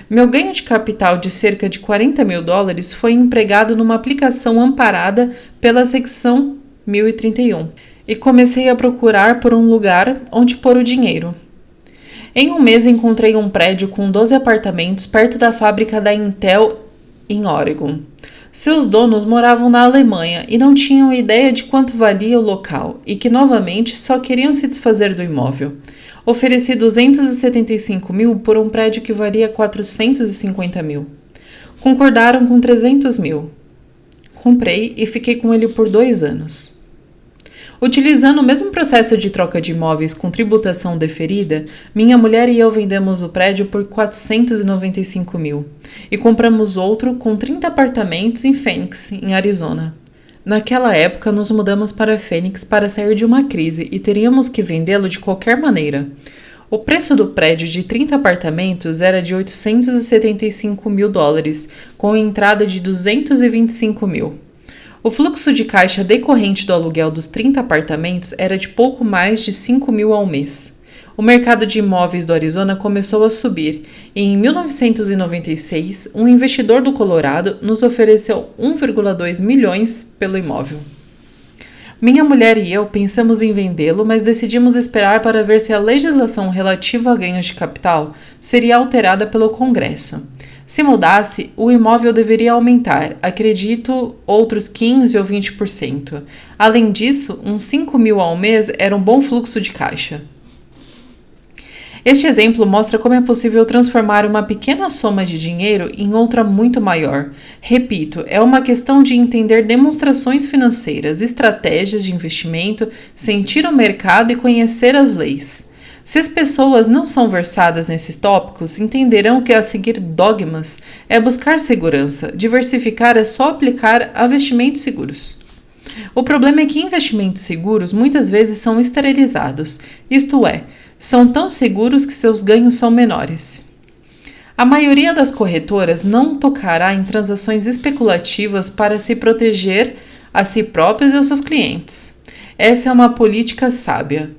Meu ganho de capital de cerca de $40.000 foi empregado numa aplicação amparada pela Seção 1031 e comecei a procurar por um lugar onde pôr o dinheiro. Em um mês encontrei um prédio com 12 apartamentos perto da fábrica da Intel em Oregon. Seus donos moravam na Alemanha e não tinham ideia de quanto valia o local e que novamente só queriam se desfazer do imóvel. Ofereci 275 mil por um prédio que valia 450 mil. Concordaram com 300 mil. Comprei e fiquei com ele por 2 anos. Utilizando o mesmo processo de troca de imóveis com tributação deferida, minha mulher e eu vendemos o prédio por 495 mil e compramos outro com 30 apartamentos em Phoenix, em Arizona. Naquela época, nos mudamos para Phoenix para sair de uma crise e teríamos que vendê-lo de qualquer maneira. O preço do prédio de 30 apartamentos era de $875 mil, com entrada de 225 mil. O fluxo de caixa decorrente do aluguel dos 30 apartamentos era de pouco mais de 5 mil ao mês. O mercado de imóveis do Arizona começou a subir e em 1996, um investidor do Colorado nos ofereceu 1,2 milhões pelo imóvel. Minha mulher e eu pensamos em vendê-lo, mas decidimos esperar para ver se a legislação relativa a ganhos de capital seria alterada pelo Congresso. Se mudasse, o imóvel deveria aumentar, acredito, outros 15% ou 20%. Além disso, uns 5 mil ao mês era um bom fluxo de caixa. Este exemplo mostra como é possível transformar uma pequena soma de dinheiro em outra muito maior. Repito, é uma questão de entender demonstrações financeiras, estratégias de investimento, sentir o mercado e conhecer as leis. Se as pessoas não são versadas nesses tópicos, entenderão que a seguir dogmas é buscar segurança, diversificar é só aplicar a investimentos seguros. O problema é que investimentos seguros muitas vezes são esterilizados, isto é, são tão seguros que seus ganhos são menores. A maioria das corretoras não tocará em transações especulativas para se proteger a si próprias e aos seus clientes. Essa é uma política sábia.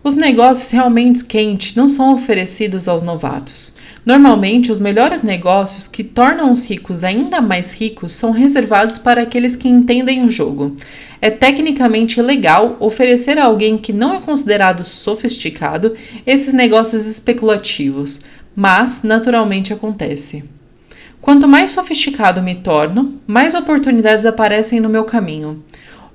Os negócios realmente quentes não são oferecidos aos novatos. Normalmente, os melhores negócios que tornam os ricos ainda mais ricos são reservados para aqueles que entendem o jogo. É tecnicamente legal oferecer a alguém que não é considerado sofisticado esses negócios especulativos, mas naturalmente acontece. Quanto mais sofisticado me torno, mais oportunidades aparecem no meu caminho.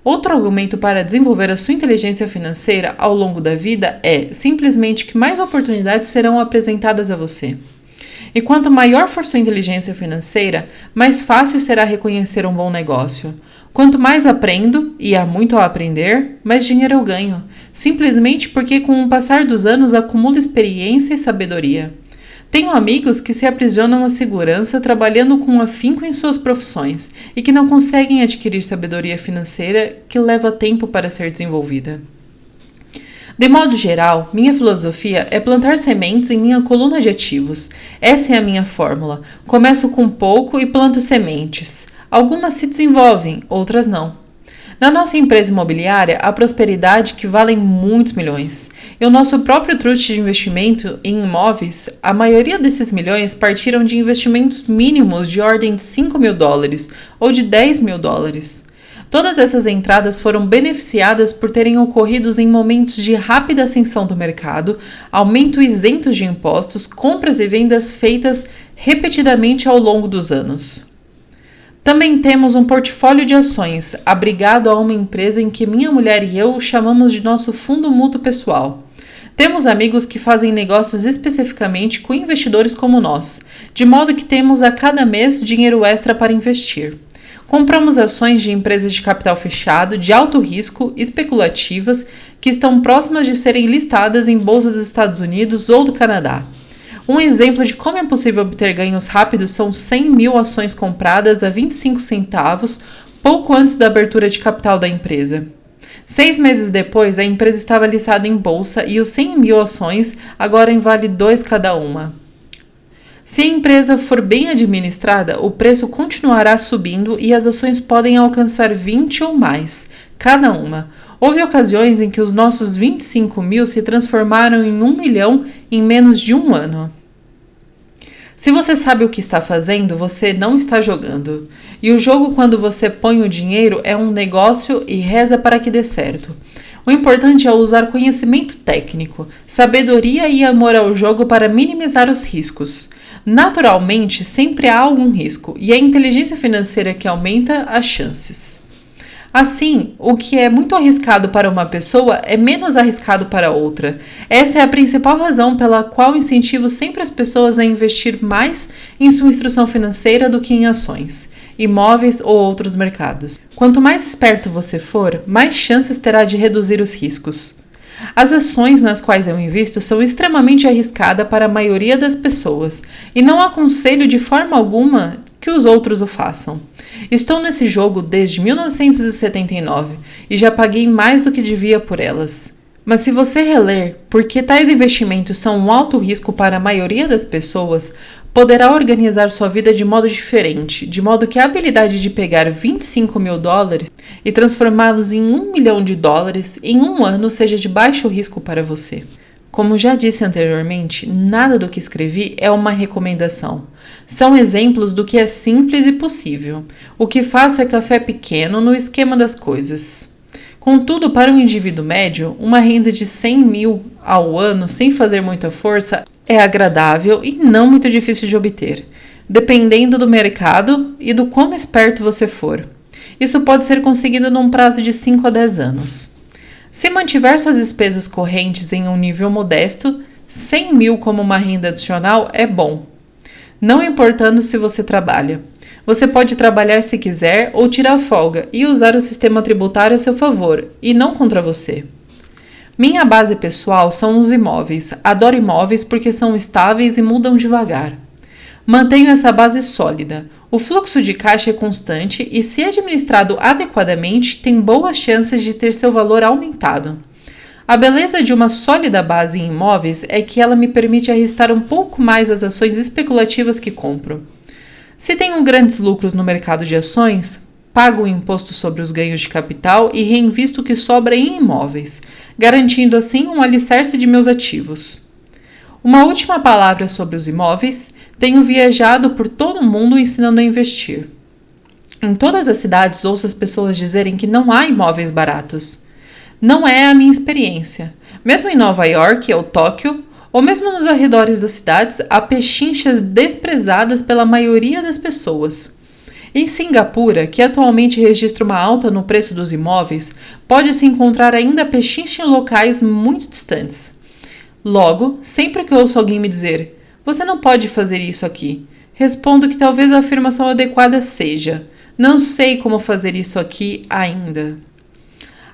Outro argumento para desenvolver a sua inteligência financeira ao longo da vida é simplesmente que mais oportunidades serão apresentadas a você. E quanto maior for sua inteligência financeira, mais fácil será reconhecer um bom negócio. Quanto mais aprendo, e há muito a aprender, mais dinheiro eu ganho, simplesmente porque com o passar dos anos acumulo experiência e sabedoria. Tenho amigos que se aprisionam à segurança trabalhando com afinco em suas profissões e que não conseguem adquirir sabedoria financeira que leva tempo para ser desenvolvida. De modo geral, minha filosofia é plantar sementes em minha coluna de ativos. Essa é a minha fórmula. Começo com pouco e planto sementes. Algumas se desenvolvem, outras não. Na nossa empresa imobiliária, há prosperidade que valem muitos milhões. E o nosso próprio truste de investimento em imóveis, a maioria desses milhões partiram de investimentos mínimos de ordem de $5 mil ou de $10 mil. Todas essas entradas foram beneficiadas por terem ocorrido em momentos de rápida ascensão do mercado, aumento isento de impostos, compras e vendas feitas repetidamente ao longo dos anos. Também temos um portfólio de ações, abrigado a uma empresa em que minha mulher e eu chamamos de nosso fundo mútuo pessoal. Temos amigos que fazem negócios especificamente com investidores como nós, de modo que temos a cada mês dinheiro extra para investir. Compramos ações de empresas de capital fechado, de alto risco, especulativas, que estão próximas de serem listadas em bolsas dos Estados Unidos ou do Canadá. Um exemplo de como é possível obter ganhos rápidos são 100 mil ações compradas a 25 centavos, pouco antes da abertura de capital da empresa. 6 meses depois, a empresa estava listada em bolsa e os 100 mil ações agora vale 2 cada uma. Se a empresa for bem administrada, o preço continuará subindo e as ações podem alcançar 20 ou mais, cada uma. Houve ocasiões em que os nossos 25 mil se transformaram em 1 milhão em menos de um ano. Se você sabe o que está fazendo, você não está jogando. E o jogo, quando você põe o dinheiro, é um negócio e reza para que dê certo. O importante é usar conhecimento técnico, sabedoria e amor ao jogo para minimizar os riscos. Naturalmente, sempre há algum risco, e é a inteligência financeira que aumenta as chances. Assim, o que é muito arriscado para uma pessoa é menos arriscado para outra. Essa é a principal razão pela qual incentivo sempre as pessoas a investir mais em sua instrução financeira do que em ações, imóveis ou outros mercados. Quanto mais esperto você for, mais chances terá de reduzir os riscos. As ações nas quais eu invisto são extremamente arriscadas para a maioria das pessoas e não aconselho de forma alguma que os outros o façam. Estou nesse jogo desde 1979 e já paguei mais do que devia por elas. Mas se você reler por que tais investimentos são um alto risco para a maioria das pessoas, poderá organizar sua vida de modo diferente, de modo que a habilidade de pegar 25 mil dólares e transformá-los em $1 milhão em um ano seja de baixo risco para você. Como já disse anteriormente, nada do que escrevi é uma recomendação. São exemplos do que é simples e possível. O que faço é café pequeno no esquema das coisas. Contudo, para um indivíduo médio, uma renda de 100 mil ao ano sem fazer muita força é agradável e não muito difícil de obter, dependendo do mercado e do quão esperto você for. Isso pode ser conseguido num prazo de 5 a 10 anos. Se mantiver suas despesas correntes em um nível modesto, 100 mil como uma renda adicional é bom. Não importando se você trabalha. Você pode trabalhar se quiser ou tirar folga e usar o sistema tributário a seu favor, e não contra você. Minha base pessoal são os imóveis. Adoro imóveis porque são estáveis e mudam devagar. Mantenho essa base sólida. O fluxo de caixa é constante e, se administrado adequadamente, tem boas chances de ter seu valor aumentado. A beleza de uma sólida base em imóveis é que ela me permite arriscar um pouco mais as ações especulativas que compro. Se tenho grandes lucros no mercado de ações, pago o imposto sobre os ganhos de capital e reinvisto o que sobra em imóveis, garantindo assim um alicerce de meus ativos. Uma última palavra sobre os imóveis. Tenho viajado por todo o mundo ensinando a investir. Em todas as cidades ouço as pessoas dizerem que não há imóveis baratos. Não é a minha experiência. Mesmo em Nova York ou Tóquio, ou mesmo nos arredores das cidades, há pechinchas desprezadas pela maioria das pessoas. Em Singapura, que atualmente registra uma alta no preço dos imóveis, pode-se encontrar ainda pechincha em locais muito distantes. Logo, sempre que ouço alguém me dizer "Você não pode fazer isso aqui", respondo que talvez a afirmação adequada seja "Não sei como fazer isso aqui ainda".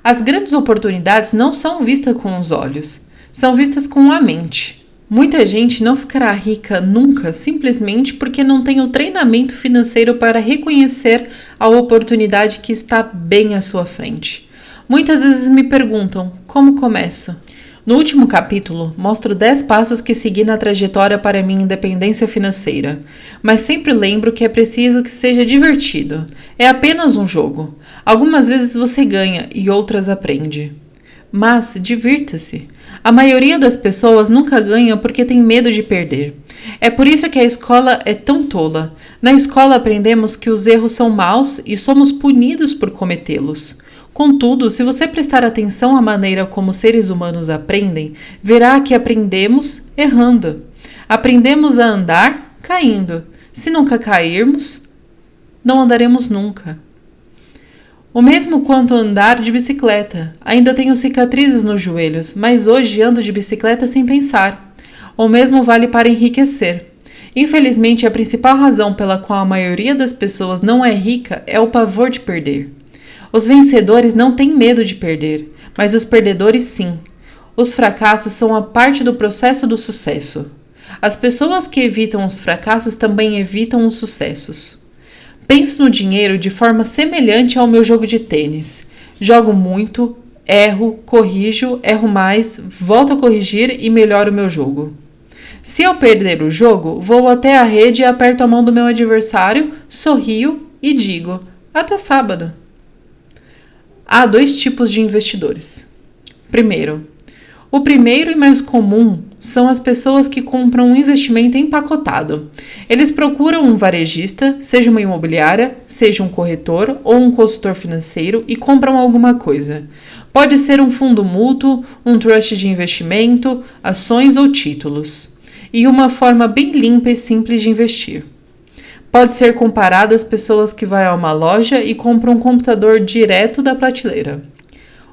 As grandes oportunidades não são vistas com os olhos, são vistas com a mente. Muita gente não ficará rica nunca simplesmente porque não tem o treinamento financeiro para reconhecer a oportunidade que está bem à sua frente. Muitas vezes me perguntam, como começo? No último capítulo, mostro 10 passos que segui na trajetória para minha independência financeira, mas sempre lembro que é preciso que seja divertido. É apenas um jogo. Algumas vezes você ganha e outras aprende. Mas divirta-se. A maioria das pessoas nunca ganha porque tem medo de perder. É por isso que a escola é tão tola. Na escola aprendemos que os erros são maus e somos punidos por cometê-los. Contudo, se você prestar atenção à maneira como seres humanos aprendem, verá que aprendemos errando. Aprendemos a andar caindo. Se nunca cairmos, não andaremos nunca. O mesmo quanto andar de bicicleta. Ainda tenho cicatrizes nos joelhos, mas hoje ando de bicicleta sem pensar. O mesmo vale para enriquecer. Infelizmente, a principal razão pela qual a maioria das pessoas não é rica é o pavor de perder. Os vencedores não têm medo de perder, mas os perdedores sim. Os fracassos são a parte do processo do sucesso. As pessoas que evitam os fracassos também evitam os sucessos. Penso no dinheiro de forma semelhante ao meu jogo de tênis. Jogo muito, erro, corrijo, erro mais, volto a corrigir e melhoro o meu jogo. Se eu perder o jogo, vou até a rede e aperto a mão do meu adversário, sorrio e digo: até sábado. Há 2 tipos de investidores. O primeiro e mais comum são as pessoas que compram um investimento empacotado. Eles procuram um varejista, seja uma imobiliária, seja um corretor ou um consultor financeiro e compram alguma coisa. Pode ser um fundo mútuo, um trust de investimento, ações ou títulos. E uma forma bem limpa e simples de investir. Pode ser comparado às pessoas que vão a uma loja e compram um computador direto da prateleira.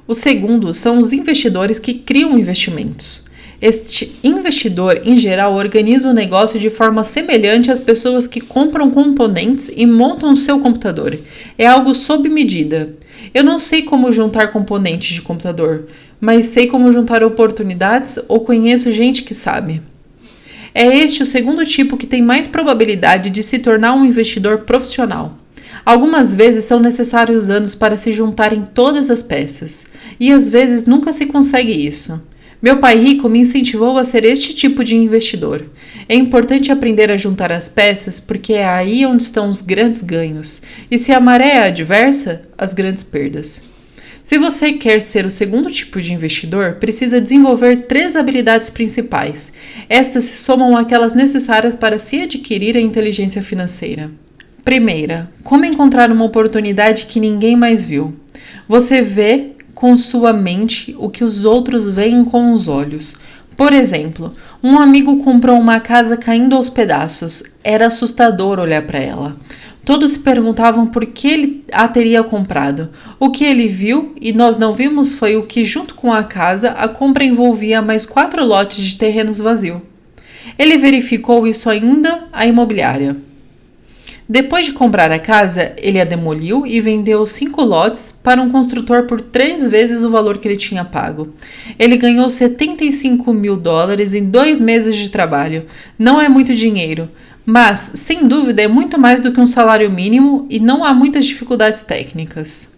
O segundo são os investidores que criam investimentos. Este investidor, em geral, organiza o negócio de forma semelhante às pessoas que compram componentes e montam o seu computador. É algo sob medida. Eu não sei como juntar componentes de computador, mas sei como juntar oportunidades ou conheço gente que sabe. É este o segundo tipo que tem mais probabilidade de se tornar um investidor profissional. Algumas vezes são necessários anos para se juntarem todas as peças, e às vezes nunca se consegue isso. Meu pai rico me incentivou a ser este tipo de investidor. É importante aprender a juntar as peças porque é aí onde estão os grandes ganhos, e se a maré é adversa, as grandes perdas. Se você quer ser o segundo tipo de investidor, precisa desenvolver 3 habilidades principais. Estas se somam àquelas necessárias para se adquirir a inteligência financeira. Primeira, como encontrar uma oportunidade que ninguém mais viu. Você vê com sua mente o que os outros veem com os olhos. Por exemplo, um amigo comprou uma casa caindo aos pedaços. Era assustador olhar para ela. Todos se perguntavam por que ele a teria comprado. O que ele viu e nós não vimos foi o que, junto com a casa, a compra envolvia mais 4 lotes de terrenos vazios. Ele verificou isso ainda à imobiliária. Depois de comprar a casa, ele a demoliu e vendeu 5 lotes para um construtor por 3 vezes o valor que ele tinha pago. Ele ganhou $75.000 em 2 meses de trabalho. Não é muito dinheiro, mas, sem dúvida, é muito mais do que um salário mínimo e não há muitas dificuldades técnicas.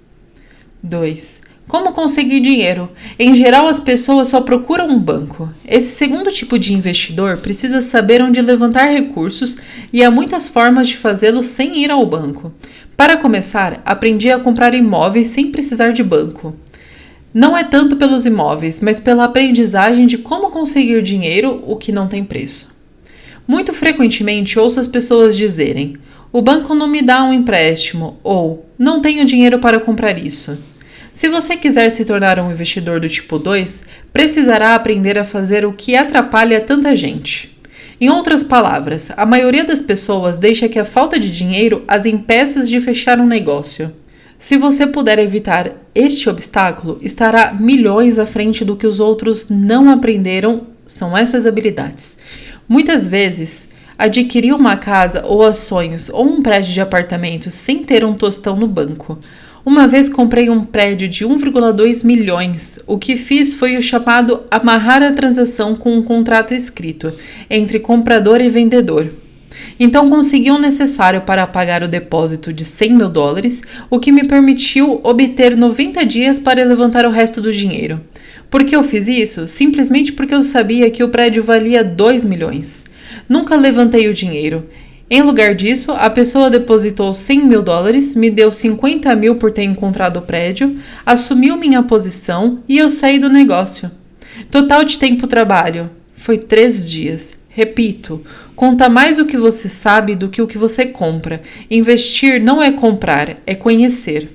2. Como conseguir dinheiro? Em geral, as pessoas só procuram um banco. Esse segundo tipo de investidor precisa saber onde levantar recursos e há muitas formas de fazê-lo sem ir ao banco. Para começar, aprendi a comprar imóveis sem precisar de banco. Não é tanto pelos imóveis, mas pela aprendizagem de como conseguir dinheiro, o que não tem preço. Muito frequentemente ouço as pessoas dizerem: o banco não me dá um empréstimo ou não tenho dinheiro para comprar isso. Se você quiser se tornar um investidor do tipo 2, precisará aprender a fazer o que atrapalha tanta gente. Em outras palavras, a maioria das pessoas deixa que a falta de dinheiro as impeça de fechar um negócio. Se você puder evitar este obstáculo, estará milhões à frente do que os outros não aprenderam, são essas habilidades. Muitas vezes, adquirir uma casa ou ações ou um prédio de apartamento sem ter um tostão no banco. Uma vez comprei um prédio de 1,2 milhões. O que fiz foi o chamado amarrar a transação com um contrato escrito entre comprador e vendedor. Então consegui o necessário para pagar o depósito de $100.000, o que me permitiu obter 90 dias para levantar o resto do dinheiro. Por que eu fiz isso? Simplesmente porque eu sabia que o prédio valia 2 milhões. Nunca levantei o dinheiro. Em lugar disso, a pessoa depositou $100.000, me deu 50 mil por ter encontrado o prédio, assumiu minha posição e eu saí do negócio. Total de tempo trabalho foi 3 dias. Repito, conta mais o que você sabe do que o que você compra. Investir não é comprar, é conhecer.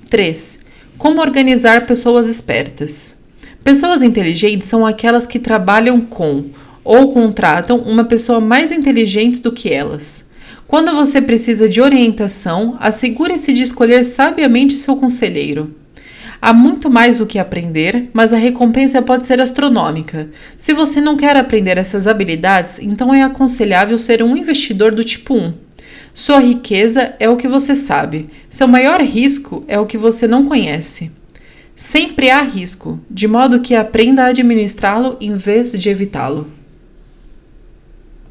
3. Como organizar pessoas espertas. Pessoas inteligentes são aquelas que trabalham com ou contratam uma pessoa mais inteligente do que elas. Quando você precisa de orientação, assegure-se de escolher sabiamente seu conselheiro. Há muito mais o que aprender, mas a recompensa pode ser astronômica. Se você não quer aprender essas habilidades, então é aconselhável ser um investidor do tipo 1. Sua riqueza é o que você sabe. Seu maior risco é o que você não conhece. Sempre há risco, de modo que aprenda a administrá-lo em vez de evitá-lo.